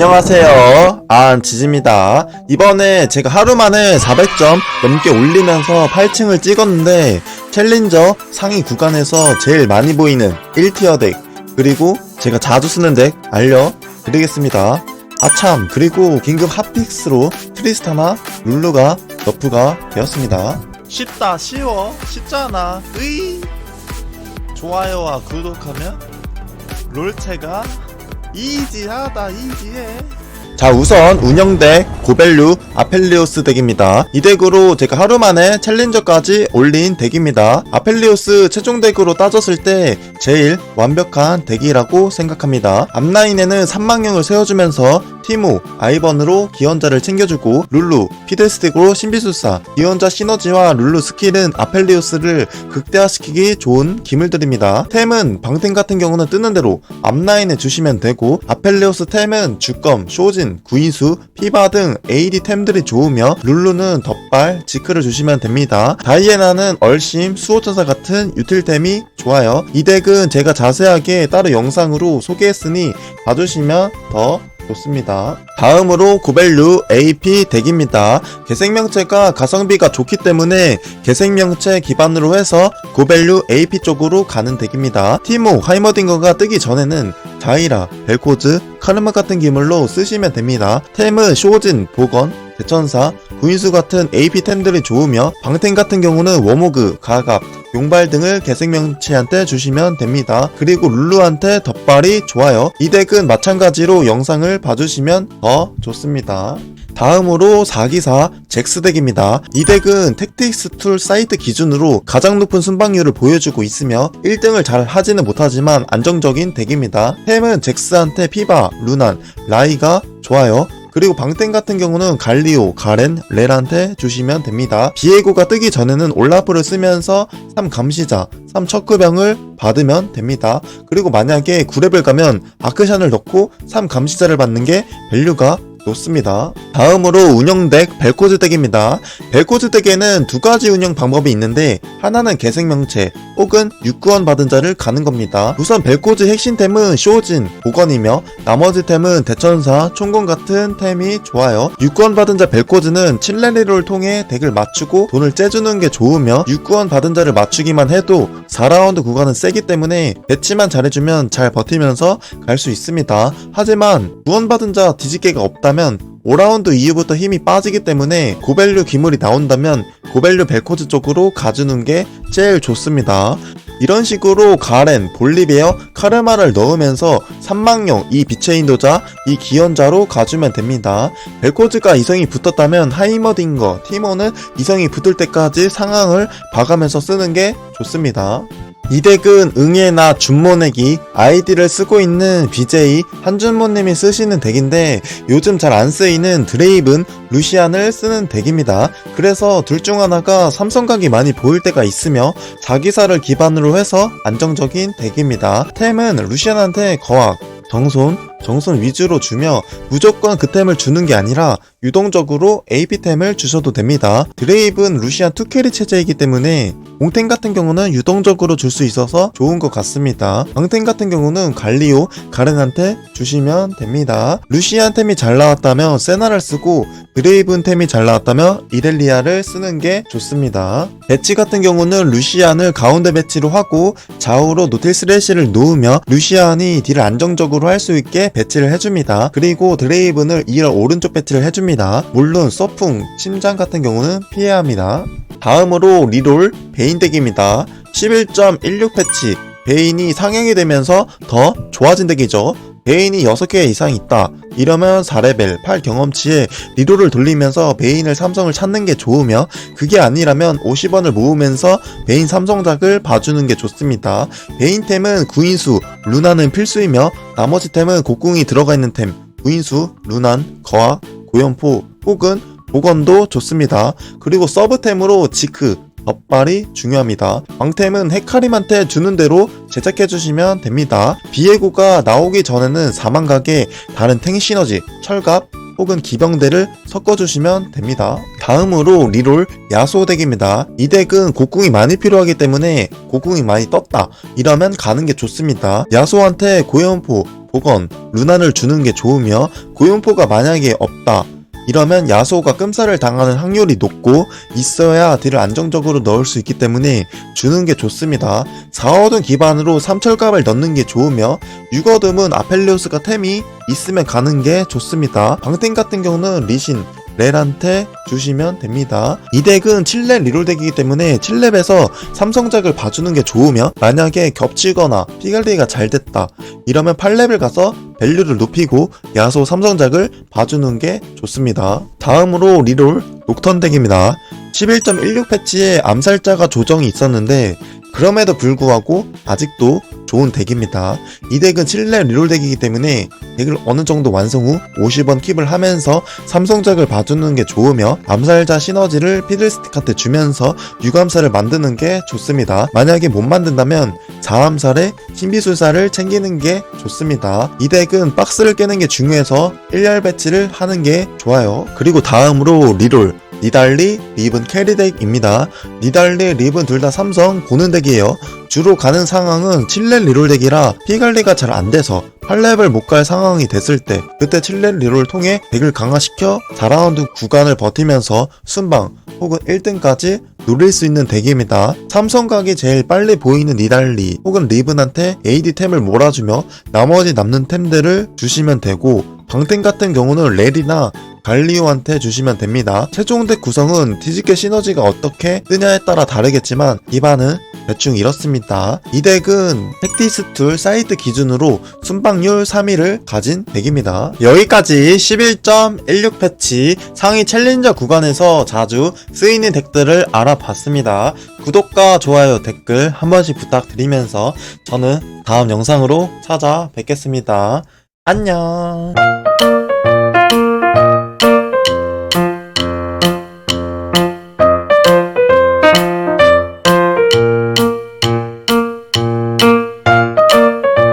안녕하세요. 지지입니다. 이번에 제가 하루 만에 400점 넘게 올리면서 8층을 찍었는데 챌린저 상위 구간에서 제일 많이 보이는 1티어 덱 그리고 제가 자주 쓰는 덱 알려드리겠습니다. 아참, 그리고 긴급 핫픽스로 트리스타나 룰루가 너프가 되었습니다. 쉽다, 쉬워, 쉽잖아. 으이. 좋아요와 구독하면 롤체가 이지하다, 이지해. 자, 우선 운영덱 고벨류 아펠리오스 덱입니다. 이 덱으로 제가 하루 만에 챌린저까지 올린 덱입니다. 아펠리오스 최종 덱으로 따졌을 때 제일 완벽한 덱이라고 생각합니다. 앞라인에는 3망령을 세워주면서 티모, 아이번으로 기원자를 챙겨주고 룰루, 피데스 덱으로 신비술사, 기원자 시너지와 룰루 스킬은 아펠리오스를 극대화시키기 좋은 기물들입니다. 템은 방템 같은 경우는 뜨는 대로 앞라인에 주시면 되고 아펠리오스 템은 주검, 쇼진, 구인수, 피바 등 AD 템들이 좋으며 룰루는 덧발, 지크를 주시면 됩니다. 다이애나는 얼심, 수호천사 같은 유틸템이 좋아요. 이 덱은 제가 자세하게 따로 영상으로 소개했으니 봐주시면 더 좋습니다. 다음으로 고벨류 AP 덱입니다. 개생명체가 가성비가 좋기 때문에 개생명체 기반으로 해서 고벨류 AP 쪽으로 가는 덱입니다. 티모, 하이머딩거가 뜨기 전에는 자이라, 벨코즈, 카르마 같은 기물로 쓰시면 됩니다. 템은 쇼진, 보건, 대천사, 구인수 같은 AP 템들이 좋으며 방템 같은 경우는 워모그, 가갑, 용발 등을 개생명체한테 주시면 됩니다. 그리고 룰루한테 덧발이 좋아요. 이 덱은 마찬가지로 영상을 봐주시면 더 좋습니다. 다음으로 4기사 잭스 덱입니다. 이 덱은 택틱스 툴 사이트 기준으로 가장 높은 순방률을 보여주고 있으며 1등을 잘 하지는 못하지만 안정적인 덱입니다. 템은 잭스한테 피바, 루난, 라이가 좋아요. 그리고 방템 같은 경우는 갈리오, 가렌, 렐한테 주시면 됩니다. 비에고가 뜨기 전에는 올라프를 쓰면서 3감시자, 3척크병을 받으면 됩니다. 그리고 만약에 9레벨 가면 아크샨을 넣고 3감시자를 받는 게 밸류가 좋습니다. 다음으로 운영덱 벨코즈 덱입니다. 벨코즈 덱에는 두 가지 운영 방법이 있는데 하나는 개생명체 혹은 육구원 받은 자를 가는 겁니다. 우선 벨코즈 핵심템은 쇼진, 보건이며 나머지 템은 대천사, 총공 같은 템이 좋아요. 육구원 받은 자 벨코즈는 칠레리를 통해 덱을 맞추고 돈을 째주는 게 좋으며 육구원 받은 자를 맞추기만 해도 4라운드 구간은 세기 때문에 배치만 잘해주면 잘 버티면서 갈 수 있습니다. 하지만 구원받은 자 뒤집개가 없다면 5라운드 이후부터 힘이 빠지기 때문에 고밸류 기물이 나온다면 고밸류 벨코즈 쪽으로 가주는 게 제일 좋습니다. 이런 식으로 가렌, 볼리베어, 카르마를 넣으면서 3망령, 이 빛의 인도자, 이 기원자로 가주면 됩니다. 벨코즈가 이성이 붙었다면 하이머딩거, 티모는 이성이 붙을 때까지 상황을 봐가면서 쓰는 게 좋습니다. 이 덱은 응애나 준모내기 아이디를 쓰고 있는 BJ 한준모님이 쓰시는 덱인데 요즘 잘 안 쓰이는 드레이븐, 루시안을 쓰는 덱입니다. 그래서 둘 중 하나가 삼성각이 많이 보일 때가 있으며 자기사를 기반으로 해서 안정적인 덱입니다. 템은 루시안한테 거학, 정손 위주로 주며 무조건 그 템을 주는 게 아니라 유동적으로 AP템을 주셔도 됩니다. 드레이브는 루시안 2캐리 체제이기 때문에 공템 같은 경우는 유동적으로 줄 수 있어서 좋은 것 같습니다. 방템 같은 경우는 갈리오, 가렌한테 주시면 됩니다. 루시안 템이 잘 나왔다면 세나를 쓰고 드레이븐 템이 잘 나왔다면 이렐리아를 쓰는 게 좋습니다. 배치 같은 경우는 루시안을 가운데 배치로 하고 좌우로 노틸스레시를 놓으며 루시안이 딜을 안정적으로 할 수 있게 배치를 해줍니다. 그리고 드레이븐을 2열 오른쪽 배치를 해줍니다. 물론 서풍, 심장 같은 경우는 피해야 합니다. 다음으로 리롤 베인 덱입니다. 11.16 패치 베인이 상향이 되면서 더 좋아진 덱이죠. 베인이 6개 이상 있다 이러면 4레벨 8 경험치에 리롤을 돌리면서 베인을 삼성을 찾는 게 좋으며 그게 아니라면 50원을 모으면서 베인 삼성작을 봐주는 게 좋습니다. 베인 템은 구인수, 루나는 필수이며 나머지 템은 곡궁이 들어가 있는 템 구인수, 루난, 거학, 고연포 혹은 보건도 좋습니다. 그리고 서브템으로 지크, 덧발이 중요합니다. 방템은 헤카림한테 주는 대로 제작해주시면 됩니다. 비에고가 나오기 전에는 사망각에 다른 탱 시너지, 철갑 혹은 기병대를 섞어주시면 됩니다. 다음으로 리롤 야수호 덱입니다. 이 덱은 곡궁이 많이 필요하기 때문에 곡궁이 많이 떴다 이러면 가는 게 좋습니다. 야수호한테 고연포, 보건, 루난을 주는 게 좋으며 고용포가 만약에 없다. 이러면 야수호가 끔살을 당하는 확률이 높고 있어야 딜을 안정적으로 넣을 수 있기 때문에 주는 게 좋습니다. 4어둠 기반으로 3철갑을 넣는 게 좋으며 6어둠은 아펠리오스가 템이 있으면 가는 게 좋습니다. 방템 같은 경우는 리신, 렐한테 주시면 됩니다. 이 덱은 7렙 리롤 덱이기 때문에 7렙에서 삼성작을 봐주는 게 좋으며 만약에 겹치거나 피갈리가 잘 됐다 이러면 8렙을 가서 밸류를 높이고 야소 삼성작을 봐주는 게 좋습니다. 다음으로 리롤 녹턴 덱입니다. 11.16 패치에 암살자가 조정이 있었는데 그럼에도 불구하고 아직도 좋은 덱입니다. 이 덱은 7렙 리롤 덱이기 때문에 덱을 어느 정도 완성 후 50원 킵을 하면서 삼성작을 봐주는 게 좋으며 암살자 시너지를 피들스틱한테 주면서 6암살을 만드는 게 좋습니다. 만약에 못 만든다면 4암살에 신비술사를 챙기는 게 좋습니다. 이 덱은 박스를 깨는 게 중요해서 1열 배치를 하는 게 좋아요. 그리고 다음으로 리롤 니달리, 리븐 캐리 덱입니다. 니달리, 리븐 둘 다 삼성 보는 덱이에요. 주로 가는 상황은 7렙 리롤 덱이라 피관리가 잘 안돼서 8렙을 못 갈 상황이 됐을 때 그때 7렙 리롤을 통해 덱을 강화시켜 4라운드 구간을 버티면서 순방 혹은 1등까지 노릴 수 있는 덱입니다. 삼성각이 제일 빨리 보이는 니달리 혹은 리븐한테 AD템을 몰아주며 나머지 남는 템들을 주시면 되고 방템 같은 경우는 렐이나 갈리오한테 주시면 됩니다. 최종 덱 구성은 뒤집개 시너지가 어떻게 뜨냐에 따라 다르겠지만 기반은 대충 이렇습니다. 이 덱은 팩티스 툴 사이트 기준으로 순방률 3위를 가진 덱입니다. 여기까지 11.16 패치 상위 챌린저 구간에서 자주 쓰이는 덱들을 알아봤습니다. 구독과 좋아요, 댓글 한 번씩 부탁드리면서 저는 다음 영상으로 찾아뵙겠습니다. 안녕.